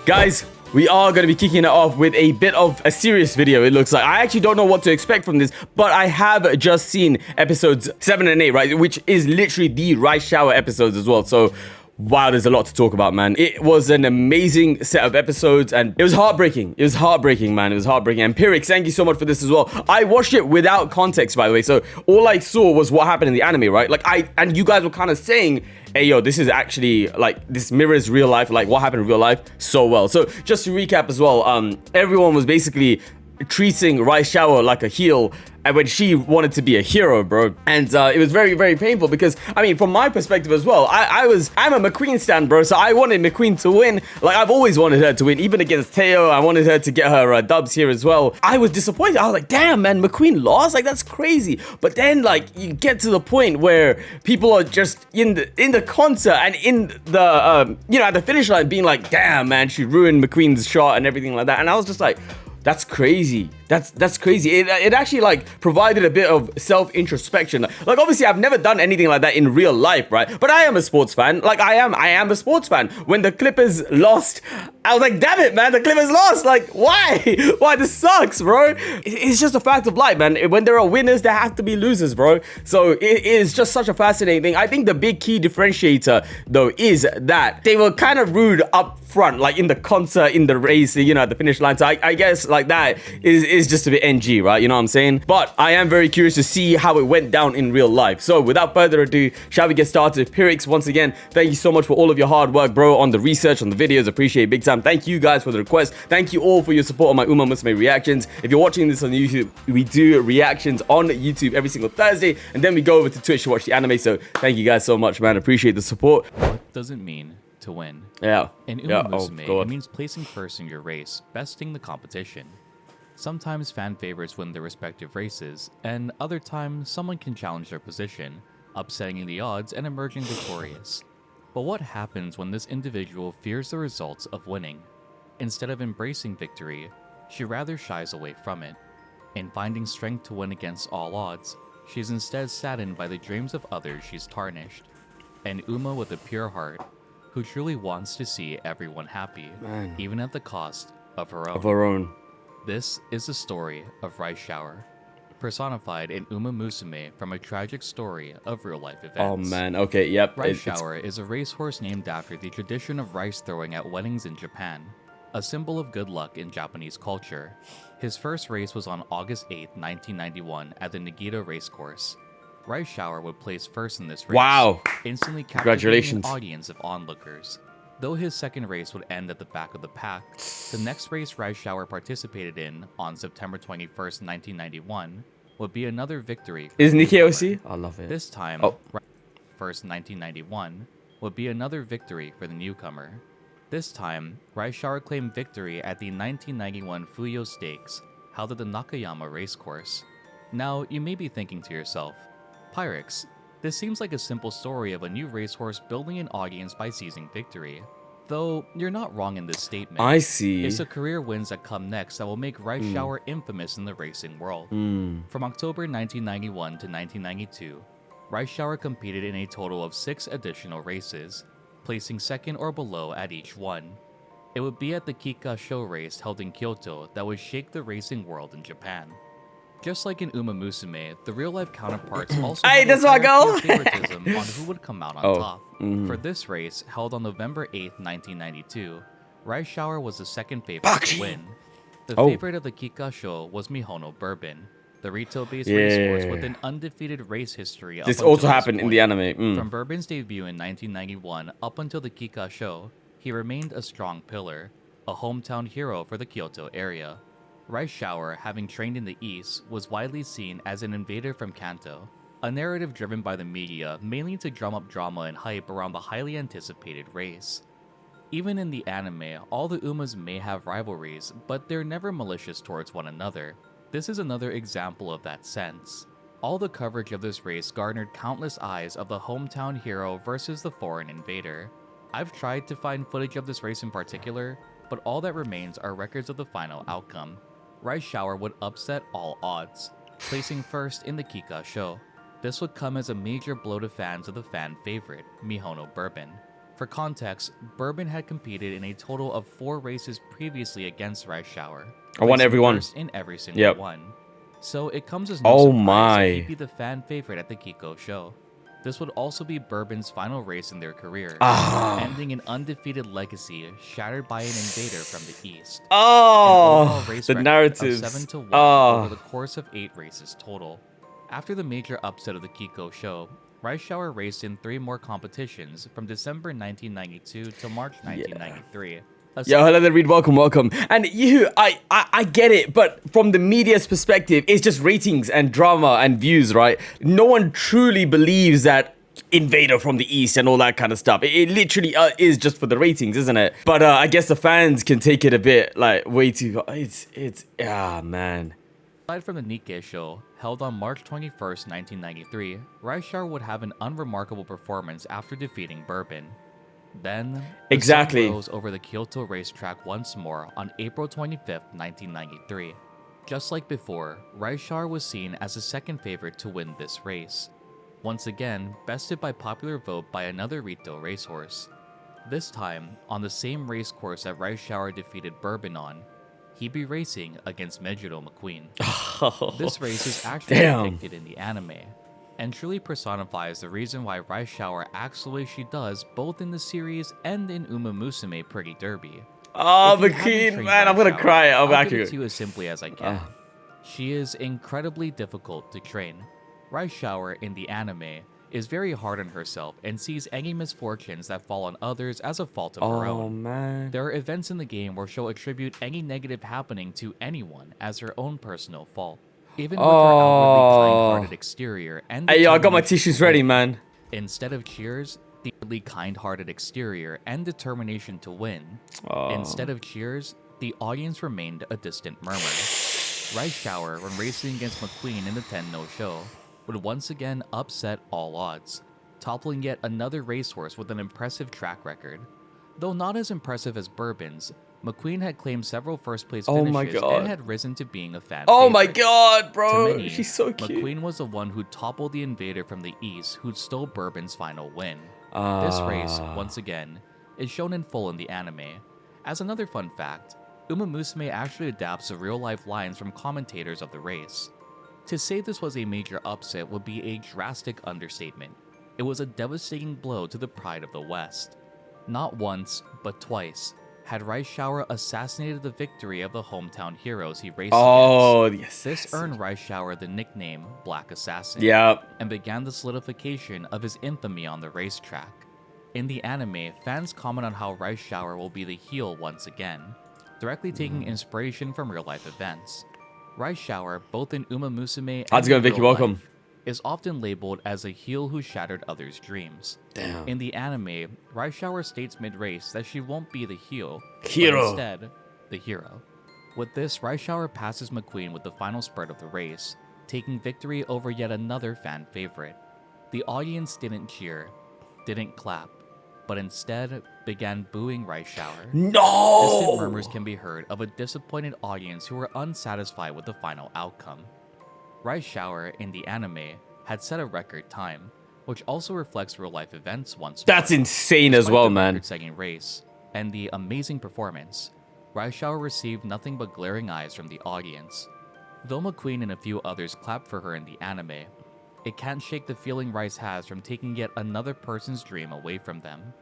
Guys, we are going to be kicking it off with a bit of a serious video, it looks like. I actually don't know what to expect from this, but I have just seen episodes 7 and 8, right? Which is literally the rice shower episodes as well. So, wow, there's a lot to talk about, man. It was an amazing set of episodes, and it was heartbreaking. It was heartbreaking, man. It was heartbreaking. And Pyrrhix, thank you so much for this as well. I watched it without context, by the way. So, all I saw was what happened in the anime, right? And you guys were kind of saying, hey, yo, this is actually, like, this mirrors real life, like, what happened in real life so well. So, just to recap as well, everyone was basically treating Rice Shower like a heel, and when she wanted to be a hero, bro. And it was very, very painful because, I mean, from my perspective as well, I'm a McQueen stan, bro, so I wanted McQueen to win. Like, I've always wanted her to win, even against Teo. I wanted her to get her dubs here as well. I was disappointed. I was like, damn, man, McQueen lost? Like, that's crazy. But then, like, you get to the point where people are just in the concert and in the, you know, at the finish line being like, damn, man, she ruined McQueen's shot and everything like that. And I was just like, that's crazy. That's crazy. It actually, like, provided a bit of self-introspection. Like, obviously, I've never done anything like that in real life, right? But I am a sports fan. Like, I am a sports fan. When the Clippers lost, I was like, damn it, man, the Clippers lost. Like, why? Why? This sucks, bro. It's just a fact of life, man. When there are winners, there have to be losers, bro. So it is just such a fascinating thing. I think the big key differentiator, though, is that they were kind of rude up front, like in the concert, in the race, you know, at the finish line. So I guess, like, that is just a bit NG, right? You know what I'm saying? But I am very curious to see how it went down in real life. So without further ado, shall we get started? Pyrrhix, once again, thank you so much for all of your hard work, bro, on the research, on the videos. Appreciate it big time. Thank you guys for the request. Thank you all for your support on my Umamusume Reactions. If you're watching this on YouTube, we do reactions on YouTube every single Thursday, and then we go over to Twitch to watch the anime. So thank you guys so much, man. Appreciate the support. What does it mean to win? Yeah. In Umamusume, it means placing first in your race, besting the competition. Sometimes fan favorites win their respective races, and other times someone can challenge their position, upsetting the odds and emerging victorious. But what happens when this individual fears the results of winning? Instead of embracing victory, she rather shies away from it. In finding strength to win against all odds, she's instead saddened by the dreams of others she's tarnished. An Uma with a pure heart, who truly wants to see everyone happy, even at the cost of her own. This is the story of Rice Shower, personified in Umamusume from a tragic story of real-life events. Oh man, okay, yep. Rice Shower is a racehorse named after the tradition of rice throwing at weddings in Japan, a symbol of good luck in Japanese culture. His first race was on August 8, 1991 at the Nagito Racecourse. Rice Shower would place first in this race, instantly captivating an audience of onlookers. Though his second race would end at the back of the pack, the next race Rice Shower participated in on September 21st, 1991 would be another victory. Is Nikkei OC? I love it. This time, first 1991 would be another victory for the newcomer. This time, Rice Shower claimed victory at the 1991 Fuyo Stakes, held at the Nakayama Racecourse. Now, you may be thinking to yourself, Pyrrhix, this seems like a simple story of a new racehorse building an audience by seizing victory. Though, you're not wrong in this statement. I see. It's the career wins that come next that will make Rice Shower infamous in the racing world. From October 1991 to 1992, Rice Shower competed in a total of 6 additional races, placing second or below at each one. It would be at the Kika show race held in Kyoto that would shake the racing world in Japan. Just like in Umamusume, the real-life counterparts also had a favoritism on who would come out on top. For this race, held on November 8, 1992, Rice Shower was the second favorite to win. The favorite of the Kika show was Mihono Bourbon, the retail-based racehorse with an undefeated race history. This also happened in the anime. From Bourbon's debut in 1991 up until the Kika show, he remained a strong pillar, a hometown hero for the Kyoto area. Rice Shower, having trained in the East, was widely seen as an invader from Kanto, a narrative driven by the media mainly to drum up drama and hype around the highly anticipated race. Even in the anime, all the Umas may have rivalries, but they're never malicious towards one another. This is another example of that sense. All the coverage of this race garnered countless eyes of the hometown hero versus the foreign invader. I've tried to find footage of this race in particular, but all that remains are records of the final outcome. Rice Shower would upset all odds, placing first in the Kika show. This would come as a major blow to fans of the fan favorite, Mihono Bourbon. For context, Bourbon had competed in a total of 4 races previously against Rice Shower. I won every one. First in every single one. So it comes as no Oh surprise my. that he'd be the fan favorite at the Kiko show. This would also be Bourbon's final race in their career, ending an undefeated legacy shattered by an invader from the East. Oh, the record narratives. Of 7-1 over the course of 8 races total. After the major upset of the Kiko show, Rice Shower raced in 3 more competitions from December 1992 to March 1993. Yo, hello there, Reed. Welcome. And I get it, but from the media's perspective, it's just ratings and drama and views, right? No one truly believes that invader from the East and all that kind of stuff. It literally is just for the ratings, isn't it? But I guess the fans can take it a bit like way too. Man. Aside from the Nikkei show, held on March 21st, 1993, Rice Shower would have an unremarkable performance after defeating Bourbon. Then, the sun rose over the Kyoto racetrack once more on April 25th, 1993. Just like before, Rice Shower was seen as the second favorite to win this race. Once again, bested by popular vote by another Rito racehorse. This time, on the same race course that Rice Shower defeated Bourbon on, he'd be racing against Mejiro McQueen. This race is actually depicted in the anime, and truly personifies the reason why Rice Shower acts the way she does both in the series and in Umamusume Pretty Derby. Oh, McQueen, man, I'm gonna cry. I'll give it to you as simply as I can. She is incredibly difficult to train. Rice Shower in the anime is very hard on herself and sees any misfortunes that fall on others as a fault of her own. Man. There are events in the game where she'll attribute any negative happening to anyone as her own personal fault. Even with her outwardly kind-hearted exterior and hey, yo, I got my tissues ready, man. Instead of cheers, the outwardly kind-hearted exterior and determination to win. Instead of cheers, the audience remained a distant murmur. Rice Shower, when racing against McQueen in the Tenno show, would once again upset all odds, toppling yet another racehorse with an impressive track record. Though not as impressive as Bourbon's, McQueen had claimed several first-place finishes and had risen to being a fan favorite. My god, bro! Many, she's so cute. McQueen was the one who toppled the invader from the East who stole Bourbon's final win. This race, once again, is shown in full in the anime. As another fun fact, Umamusume actually adapts the real-life lines from commentators of the race. To say this was a major upset would be a drastic understatement. It was a devastating blow to the pride of the West. Not once, but twice, had Rice Shower assassinated the victory of the hometown heroes he raced against. This earned Rice Shower the nickname Black Assassin, and began the solidification of his infamy on the racetrack. In the anime, fans comment on how Rice Shower will be the heel once again, directly taking inspiration from real-life events. Rice Shower, both in Umamusume and in real life, is often labeled as a heel who shattered others' dreams. In the anime, Rice Shower states mid-race that she won't be the heel, but instead, the hero. With this, Rice Shower passes McQueen with the final spurt of the race, taking victory over yet another fan favorite. The audience didn't cheer, didn't clap, but instead began booing Rice Shower. Distant murmurs can be heard of a disappointed audience who were unsatisfied with the final outcome. Rice Shower, in the anime, had set a record time, which also reflects real-life events once more. That's insane as well, man. Record-setting race and the amazing performance, Rice Shower received nothing but glaring eyes from the audience. Though McQueen and a few others clapped for her in the anime, it can't shake the feeling Rice has from taking yet another person's dream away from them.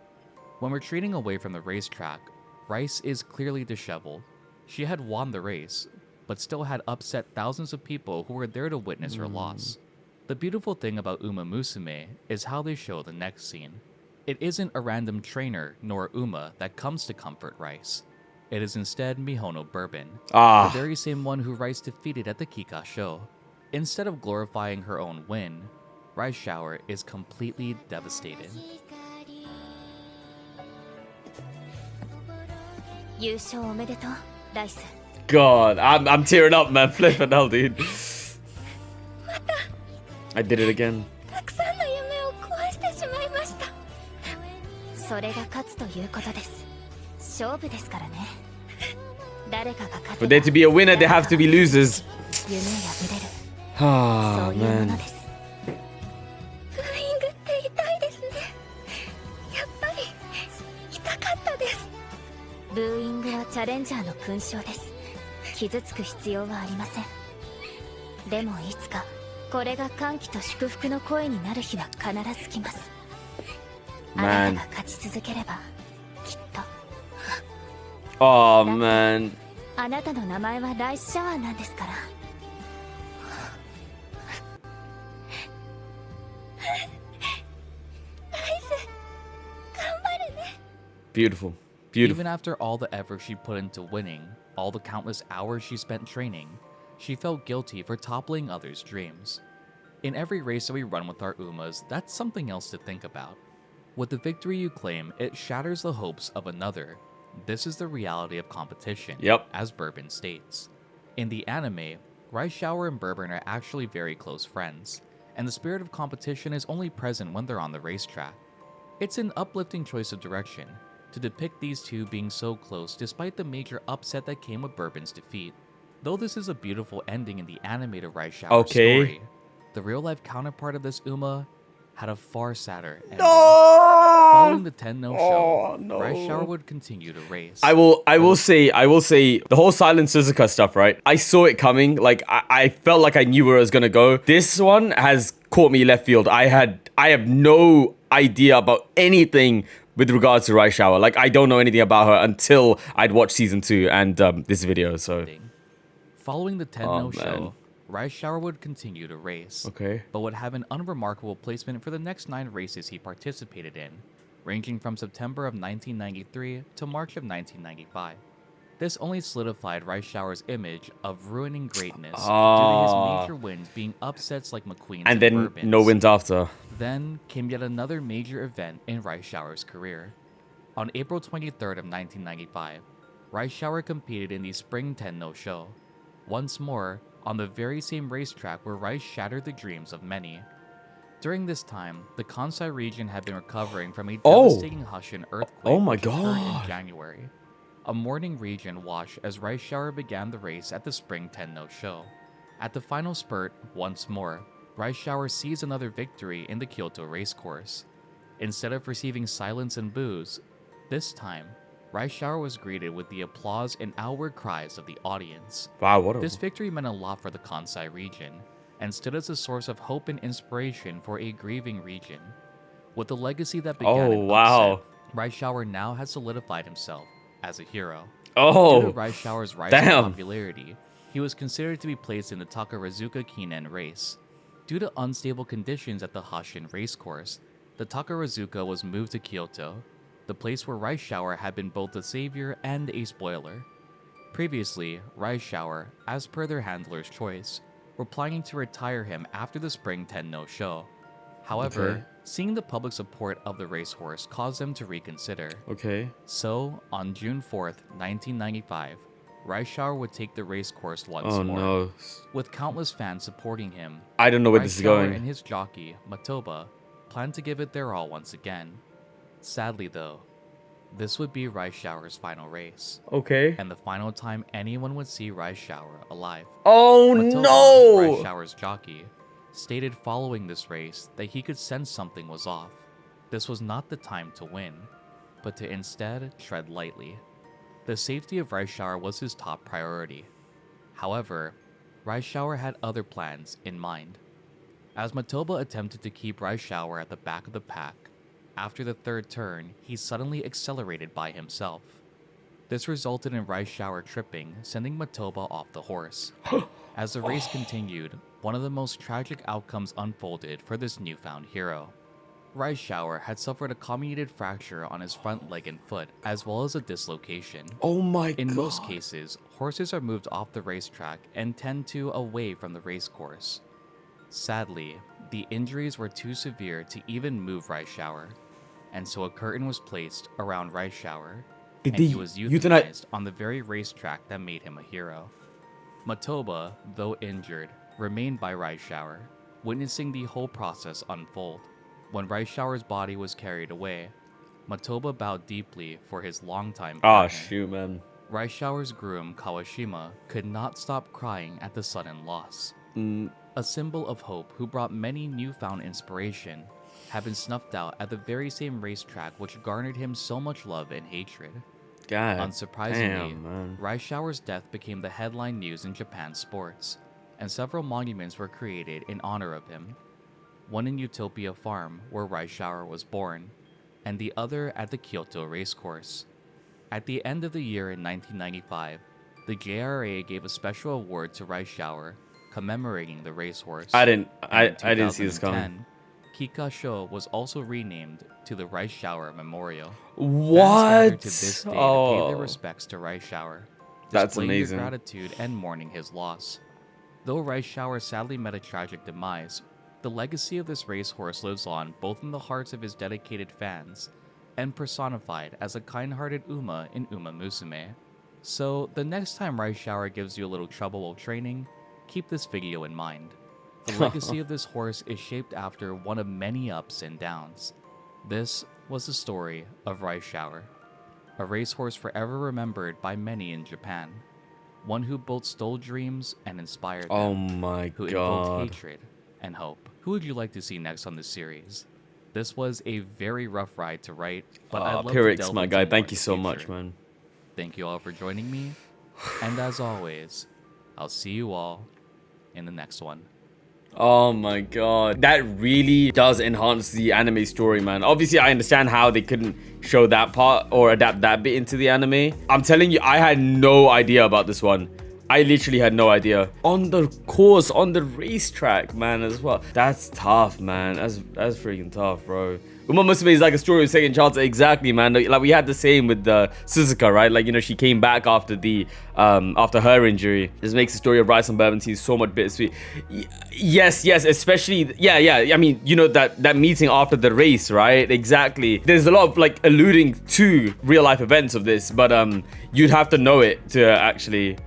When retreating away from the racetrack, Rice is clearly disheveled. She had won the race, but still had upset thousands of people who were there to witness her loss. The beautiful thing about Umamusume is how they show the next scene. It isn't a random trainer nor Uma that comes to comfort Rice. It is instead Mihono Bourbon, the very same one who Rice defeated at the Kika show. Instead of glorifying her own win, Rice Shower is completely devastated. God, I'm tearing up, man. Flipping hell, dude. I did it again. For there to be a winner, there have to be losers. Oh, man. チャレンジャーの勲章です。傷つく必要はありません。でもいつかこれが歓喜と祝福の声になる日は必ず来ます。あなたが勝ち続ければきっと。Oh man. あなたの名前はライスシャワーなんですから。Beautiful. Beautiful. Even after all the effort she put into winning, all the countless hours she spent training, she felt guilty for toppling others' dreams. In every race that we run with our Umas, that's something else to think about. With the victory you claim, it shatters the hopes of another. This is the reality of competition, as Bourbon states. In the anime, Rice Shower and Bourbon are actually very close friends, and the spirit of competition is only present when they're on the racetrack. It's an uplifting choice of direction to depict these two being so close despite the major upset that came with Bourbon's defeat. Though this is a beautiful ending in the animated Rice Shower story, the real-life counterpart of this Uma had a far sadder ending. Following the 10-0 show, Rice Shower would continue to race. I will say the whole Silent Suzuka stuff, right? I saw it coming. Like I felt like I knew where it was gonna go. This one has caught me left field. I have no idea about anything with regards to Rice Shower. Like I don't know anything about her until I'd watched season 2 and this video. So following the 10-0 show, Rice Shower would continue to race, but would have an unremarkable placement for the next 9 races he participated in, ranging from September of 1993 to March of 1995. This only solidified Rice Shower's image of ruining greatness due to his major wins being upsets like McQueen's and then Bourbon's. No wins after. Then came yet another major event in Rice Shower's career. On April 23rd of 1995, Rice Shower competed in the Spring 10-0 show, once more on the very same racetrack where Rice shattered the dreams of many. During this time, the Kansai region had been recovering from a devastating Hushin earthquake which occurred in January. A mourning region washed as Rice Shower began the race at the Spring 10-0 show. At the final spurt, once more, Rice Shower seized another victory in the Kyoto racecourse. Instead of receiving silence and boos, this time, Rice Shower was greeted with the applause and outward cries of the audience. Wow, This victory meant a lot for the Kansai region, and stood as a source of hope and inspiration for a grieving region. With the legacy that began in upset, Rice Shower now has solidified himself as a hero. Due to Rice Shower's rising popularity, he was considered to be placed in the Takarazuka Kinen race. Due to unstable conditions at the Hushin racecourse, the Takarazuka was moved to Kyoto, the place where Rice Shower had been both a savior and a spoiler. Previously, Rice Shower, as per their handler's choice, were planning to retire him after the Spring 10-0 show. However, seeing the public support of the racehorse caused them to reconsider. So, on June 4th, 1995, Rice Shower would take the racecourse once more. With countless fans supporting him, I don't know where Rice this is Shower going. and his jockey, Matoba, planned to give it their all once again. Sadly though, this would be Rice Shower's final race. And the final time anyone would see Rice Shower alive. Matoba, Rice Shower's jockey, stated following this race that he could sense something was off. This was not the time to win, but to instead tread lightly. The safety of Rice Shower was his top priority. However, Rice Shower had other plans in mind. As Matoba attempted to keep Rice Shower at the back of the pack, after the third turn, he suddenly accelerated by himself. This resulted in Rice Shower tripping, sending Matoba off the horse. As the race continued, one of the most tragic outcomes unfolded for this newfound hero. Rice Shower had suffered a comminuted fracture on his front leg and foot, as well as a dislocation. In most cases, horses are moved off the racetrack and tend to away from the racecourse. Sadly, the injuries were too severe to even move Rice Shower, and so a curtain was placed around Rice Shower, and he was euthanized on the very racetrack that made him a hero. Matoba, though injured, remained by Rice Shower, witnessing the whole process unfold. When Rice Shower's body was carried away, Matoba bowed deeply for his longtime partner. Rice Shower's groom, Kawashima, could not stop crying at the sudden loss. A symbol of hope who brought many newfound inspiration, had been snuffed out at the very same racetrack which garnered him so much love and hatred. God Unsurprisingly, damn, man. Rice Shower's death became the headline news in Japan's sports, and several monuments were created in honor of him. One in Utopia Farm, where Rice Shower was born, and the other at the Kyoto racecourse. At the end of the year in 1995, the JRA gave a special award to Rice Shower, commemorating the racehorse. I didn't see this coming. Kikasho was also renamed to the Rice Shower Memorial. What? To this day to pay their respects to Rice Shower, That's displaying amazing. their gratitude and mourning his loss. Though Rice Shower sadly met a tragic demise, the legacy of this racehorse lives on both in the hearts of his dedicated fans and personified as a kind-hearted Uma in Umamusume. So the next time Rice Shower gives you a little trouble while training, keep this video in mind. The legacy of this horse is shaped after one of many ups and downs. This was the story of Rice Shower, a racehorse forever remembered by many in Japan. One who both stole dreams and inspired them. Oh my who god. invoked hatred and hope. Who would you like to see next on this series? This was a very rough ride to write, but I'd love to Pyrrhix, delve my into guy, more thank in you the so future. much, man. Thank you all for joining me, and as always, I'll see you all in the next one. Oh my god. That really does enhance the anime story, man. Obviously, I understand how they couldn't show that part or adapt that bit into the anime. I'm telling you, I had no idea about this one. I literally had no idea. On the course, on the racetrack, man, as well. That's tough, man. That's freaking tough, bro. Umamusume is like a story of second chance. Exactly, man. Like we had the same with Suzuka, right? Like, you know, she came back after the after her injury. This makes the story of Rice and Bourbon Tea so much bittersweet. Yes, especially yeah. I mean, you know, that meeting after the race, right? Exactly. There's a lot of like alluding to real life events of this, but you'd have to know it to actually.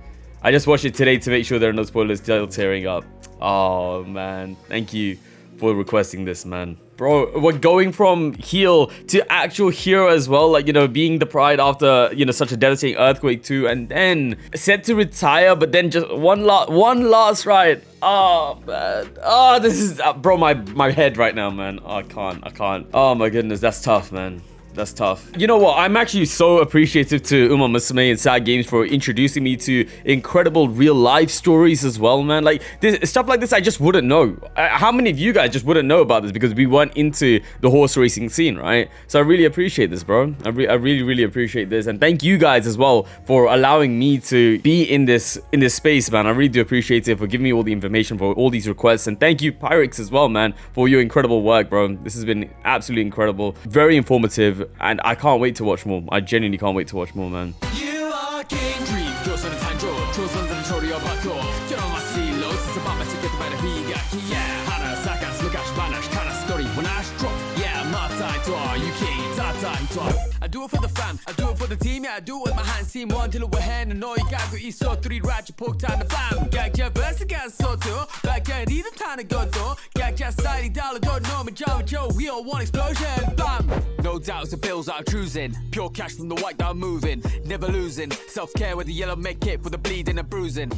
I just watched it today to make sure there are no spoilers. Still tearing up. Oh man, thank you for requesting this, man. Bro, we're going from heel to actual hero as well. Like, you know, being the pride after, you know, such a devastating earthquake too, and then set to retire, but then just one last ride. Oh man. Oh, this is bro, my head right now, man. Oh, I can't. Oh my goodness, that's tough, man. That's tough. You know what? I'm actually so appreciative to Umamusume and Sad Games for introducing me to incredible real life stories as well, man. Like stuff like this, I just wouldn't know. How many of you guys just wouldn't know about this because we weren't into the horse racing scene, right? So I really appreciate this, bro. I really appreciate this, and thank you guys as well for allowing me to be in this space, man. I really do appreciate it for giving me all the information for all these requests, and thank you, Pyrrhix, as well, man, for your incredible work, bro. This has been absolutely incredible, very informative. And I can't wait to watch more. I genuinely can't wait to watch more, man. You are king dream. I do it for the fam, I do it for the team, yeah, I do it with my hands. Team one till we're hand and all you got go eat so three right you poke time the fam. Got your verse against so too, back at either time to go though. Got your side dollar don't know me Joe, we all want explosion, bam. No doubts the bills are cruising, pure cash from the white down moving, never losing. Self-care with the yellow make it for the bleeding and bruising.